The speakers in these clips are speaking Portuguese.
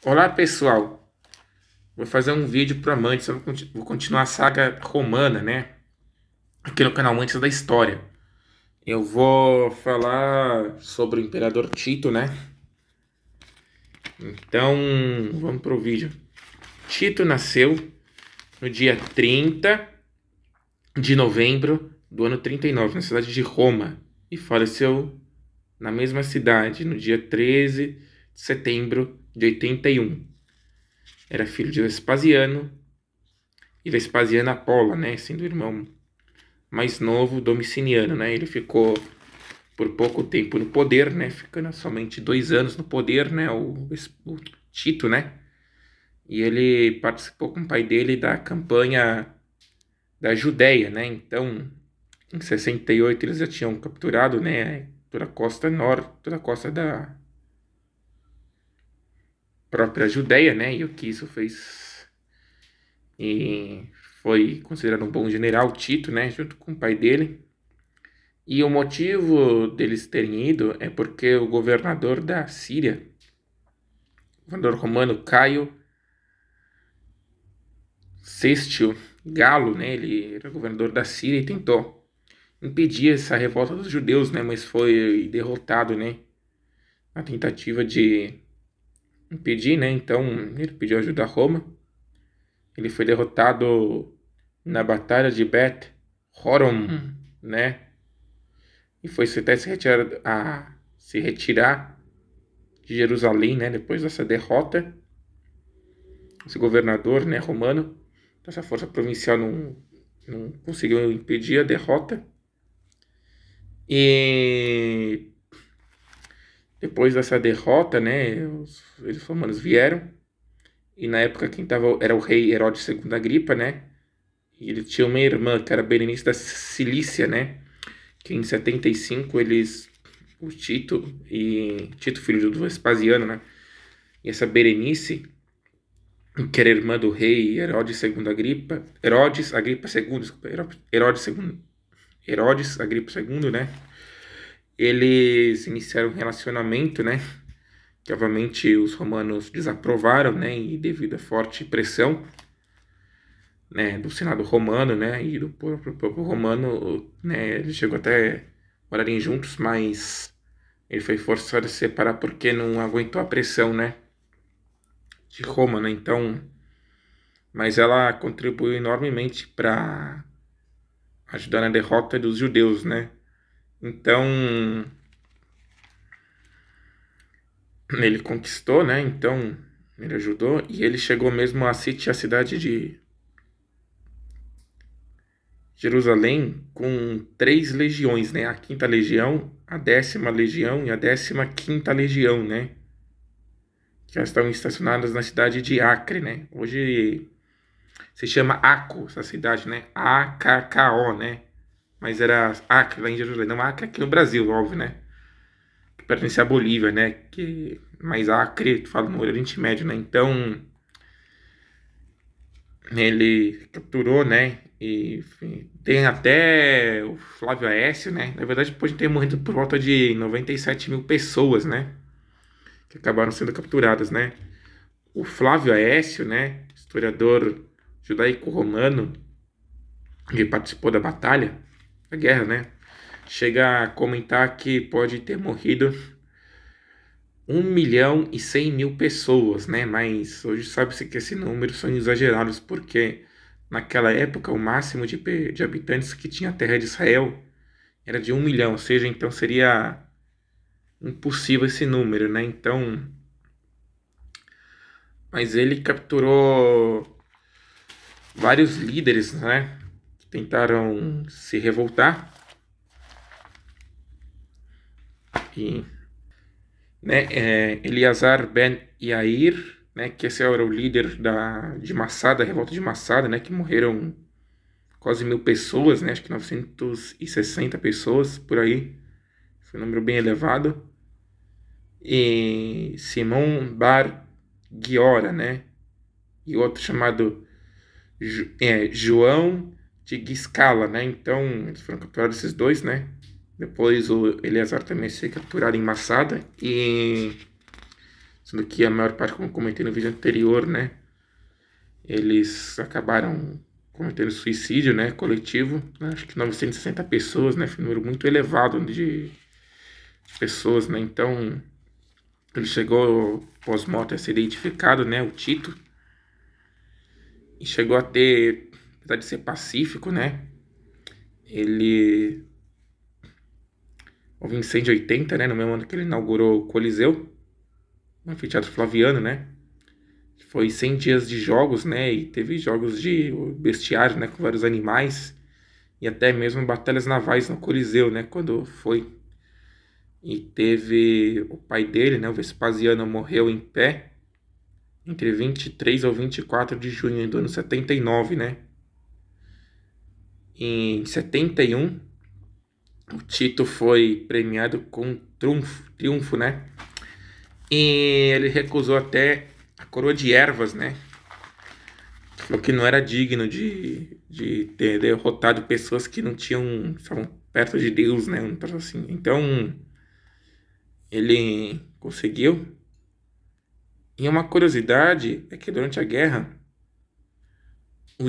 Olá pessoal, vou fazer um vídeo para amantes, vou continuar a saga romana, né? Aqui no canal Amantes da História. Eu vou falar sobre o Imperador Tito, né? Então, vamos pro vídeo. Tito nasceu no dia 30 de novembro do ano 39, na cidade de Roma, e faleceu na mesma cidade no dia 13 de setembro de 81. Era filho de Vespasiano e Vespasiana Pola, né? Sendo irmão mais novo, Domiciano, né? Ele ficou por pouco tempo no poder, né? Ficando somente 2 anos no poder, né? O Tito, né? E ele participou com o pai dele da campanha da Judéia, né? Então, em 68 eles já tinham capturado, né? Toda a costa norte, toda a costa da própria Judéia, né? E o que isso fez e foi considerado um bom general, Tito, né? Junto com o pai dele. E o motivo deles terem ido é porque o governador da Síria, o governador romano Caio Sestio Galo, né, ele era governador da Síria e tentou impedir essa revolta dos judeus, né, mas foi derrotado, né, na tentativa de impedir, né, então ele pediu ajuda a Roma. Ele foi derrotado na batalha de Bet Horon, né, e foi até se retirar de Jerusalém, né, depois dessa derrota. Esse governador, né, romano, essa força provincial não conseguiu impedir a derrota. E depois dessa derrota, né, os romanos vieram. E na época quem estava era o rei Herodes II Agripa, né? E ele tinha uma irmã que era Berenice da Cilícia, né? Que em 75 o Tito filho do Vespasiano, né? E essa Berenice, que era irmã do rei Herodes Agripa II, desculpa, Herodes Agripa II, né? Eles iniciaram um relacionamento, né? Que obviamente os romanos desaprovaram, né? E devido à forte pressão, né? Do Senado romano, né? E do próprio povo romano, né? Eles chegou até morarem juntos, mas ele foi forçado a se separar porque não aguentou a pressão, né? De Roma, né? Então, mas ela contribuiu enormemente para ajudar na derrota dos judeus, né? Então, ele conquistou, né? Então, ele ajudou e ele chegou mesmo a sitiar a cidade de Jerusalém com 3 legiões, né? A quinta legião, a 10ª legião e a 15ª legião, né? Que elas estavam estacionadas na cidade de Acre, né? Hoje se chama Aco, essa cidade, né? A-K-K-O, né? Mas era Acre lá em Jerusalém, não Acre aqui no Brasil, óbvio, né? Que pertence à Bolívia, né? Mas Acre, tu fala no Oriente Médio, né? Então, ele capturou, né? E enfim, tem até o Flávio Aécio, né? Na verdade, pode ter morrido por volta de 97 mil pessoas, né? Que acabaram sendo capturadas, né? O Flávio Aécio, né? Historiador judaico-romano, que participou da batalha, da guerra, né? Chega a comentar que pode ter morrido 1.100.000 pessoas, né? Mas hoje sabe-se que esses números são exagerados, porque naquela época o máximo de habitantes que tinha a terra de Israel era de 1 milhão, ou seja, então seria impossível esse número, né? Então, mas ele capturou vários líderes, né? Que tentaram se revoltar e, né? Eleazar Ben Yair, né? Que esse era o líder de Massada, da revolta de Massada, né? Que morreram quase 1.000 pessoas, né? Acho que 960 pessoas por aí. Foi um número bem elevado. E Simão Bar Giora, né? E outro chamado João de Giscala, né? Então, eles foram capturados esses dois, né? Depois o Eleazar também foi capturado em Massada. E sendo que a maior parte, como eu comentei no vídeo anterior, né, eles acabaram cometendo suicídio, né, coletivo, né, acho que 960 pessoas, né, foi um número muito elevado de pessoas, né, então ele chegou pós-morte a ser identificado, né, o Tito, e chegou a ter, apesar de ser pacífico, né, houve incêndio em 80, né, no mesmo ano que ele inaugurou o Coliseu, no anfiteatro Flaviano, né, foi 100 dias de jogos, né, e teve jogos de bestiário, né, com vários animais, e até mesmo batalhas navais no Coliseu, né, quando foi. E teve o pai dele, né, o Vespasiano, morreu em pé entre 23 ou 24 de junho do ano 79, né. Em 71, o Tito foi premiado com triunfo, né, e ele recusou até a coroa de ervas, né, falou que não era digno de ter derrotado pessoas que não estavam perto de Deus, né, assim. Então, ele conseguiu. E uma curiosidade é que durante a guerra, o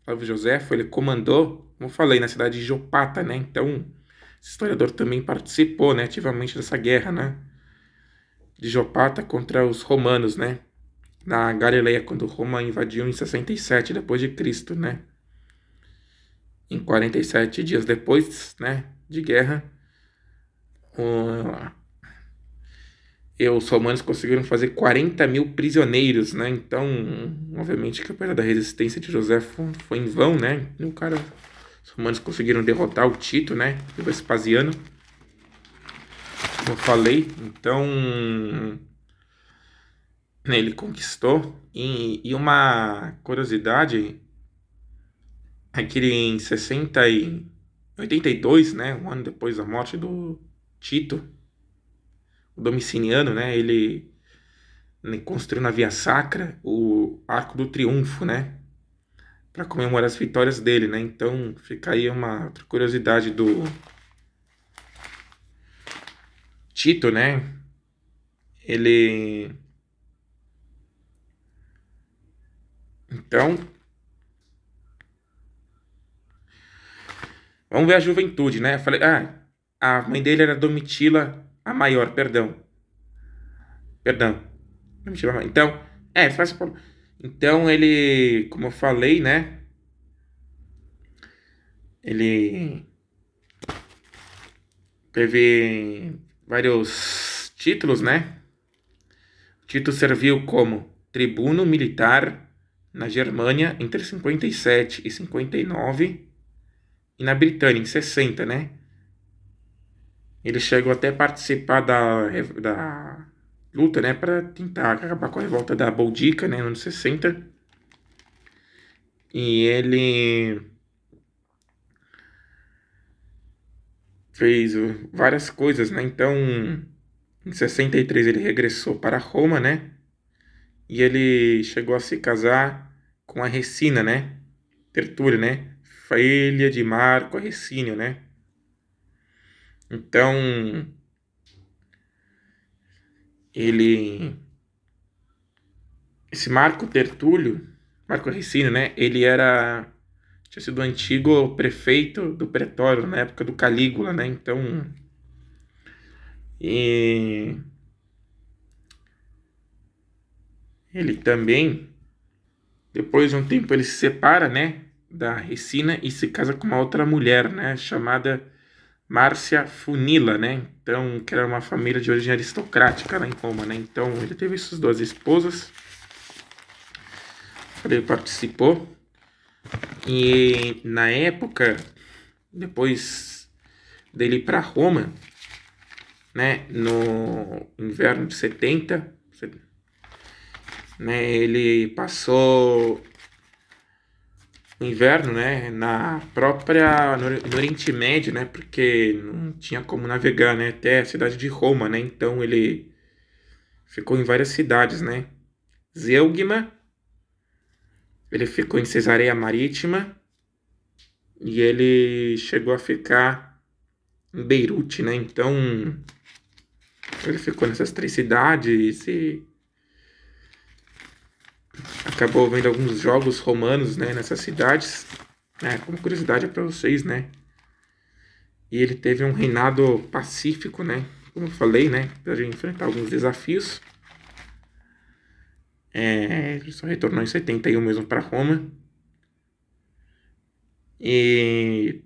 Flávio Joséfo, ele comandou, como eu falei, na cidade de Jopata, né? Então, esse historiador também participou, né, ativamente dessa guerra, né? De Jopata contra os romanos, né? Na Galileia, quando Roma invadiu em 67 depois de Cristo, né? Em 47 dias depois, né, de guerra, os romanos conseguiram fazer 40 mil prisioneiros, né? Então, obviamente que apesar da resistência de José foi em vão, né? Os romanos conseguiram derrotar o Tito, né? O Vespasiano, como eu falei. Então, né, ele conquistou. E uma curiosidade é que em 82, né? Um ano depois da morte do Tito, o Domiciano, né, ele construiu na Via Sacra o Arco do Triunfo, né, para comemorar as vitórias dele, né. Então fica aí uma outra curiosidade do Tito, né. Então, vamos ver a juventude, né. Eu falei, a mãe dele era Domitila a Maior, perdão. Domitila a Maior. Então, então ele, como eu falei, né, ele teve vários títulos, né? Tito serviu como tribuno militar na Germânia entre 57 e 59 e na Britânia em 60, né? Ele chegou até a participar da luta, né, para tentar acabar com a revolta da Boudica, né, nos anos 60. E ele fez várias coisas, né? Então, em 63 ele regressou para Roma, né? E ele chegou a se casar com a Recina, né? Tertúlio, né? Filha de Marco Recínio, né? Então, esse Marco Recínio, né? Ele tinha sido o antigo prefeito do Pretório na época do Calígula, né? Então, e ele também, depois de um tempo, ele se separa, né, da Recina e se casa com uma outra mulher, né, chamada Márcia Funila, né? Então, que era uma família de origem aristocrática lá em Roma, né? Então, ele teve essas duas esposas. Ele participou. E na época, depois dele ir para Roma, né, no inverno de 70, né, ele passou o inverno, né, no Oriente Médio, né, porque não tinha como navegar, né, até a cidade de Roma, né, então ele ficou em várias cidades, né, Zeugma, ele ficou em Cesareia Marítima e ele chegou a ficar em Beirute, né, então Ele ficou nessas 3 cidades e acabou vendo alguns jogos romanos, né, nessas cidades. Como curiosidade para vocês, né? E ele teve um reinado pacífico, né? Como eu falei, né? Para enfrentar alguns desafios. Ele só retornou em 71 mesmo para Roma. E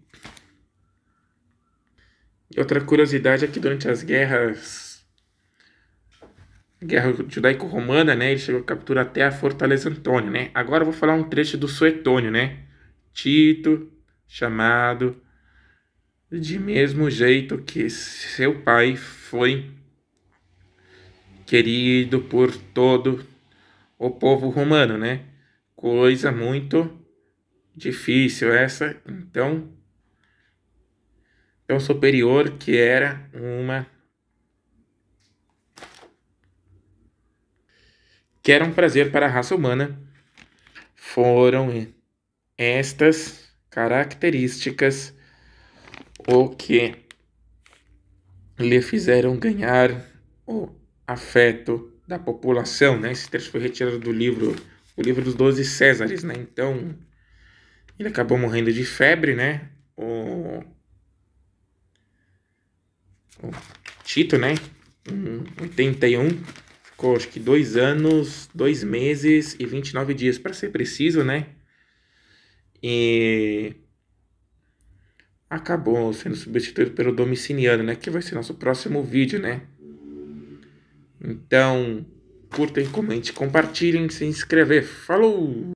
outra curiosidade é que durante as guerra judaico-romana, né, ele chegou a capturar até a Fortaleza Antônio, né? Agora eu vou falar um trecho do Suetônio, né? Tito, chamado de mesmo jeito que seu pai foi querido por todo o povo romano, né? Coisa muito difícil essa, então, tão superior que era um prazer para a raça humana. Foram estas características o que lhe fizeram ganhar o afeto da população, né? Esse trecho foi retirado do livro, o livro dos 12 Césares, né? Então, ele acabou morrendo de febre, né? O Tito, né? Em 81, ficou acho que 2 anos, 2 meses e 29 dias, para ser preciso, né? E acabou sendo substituído pelo Domiciano, né? Que vai ser nosso próximo vídeo, né? Então, curtem, comentem, compartilhem, se inscrever. Falou!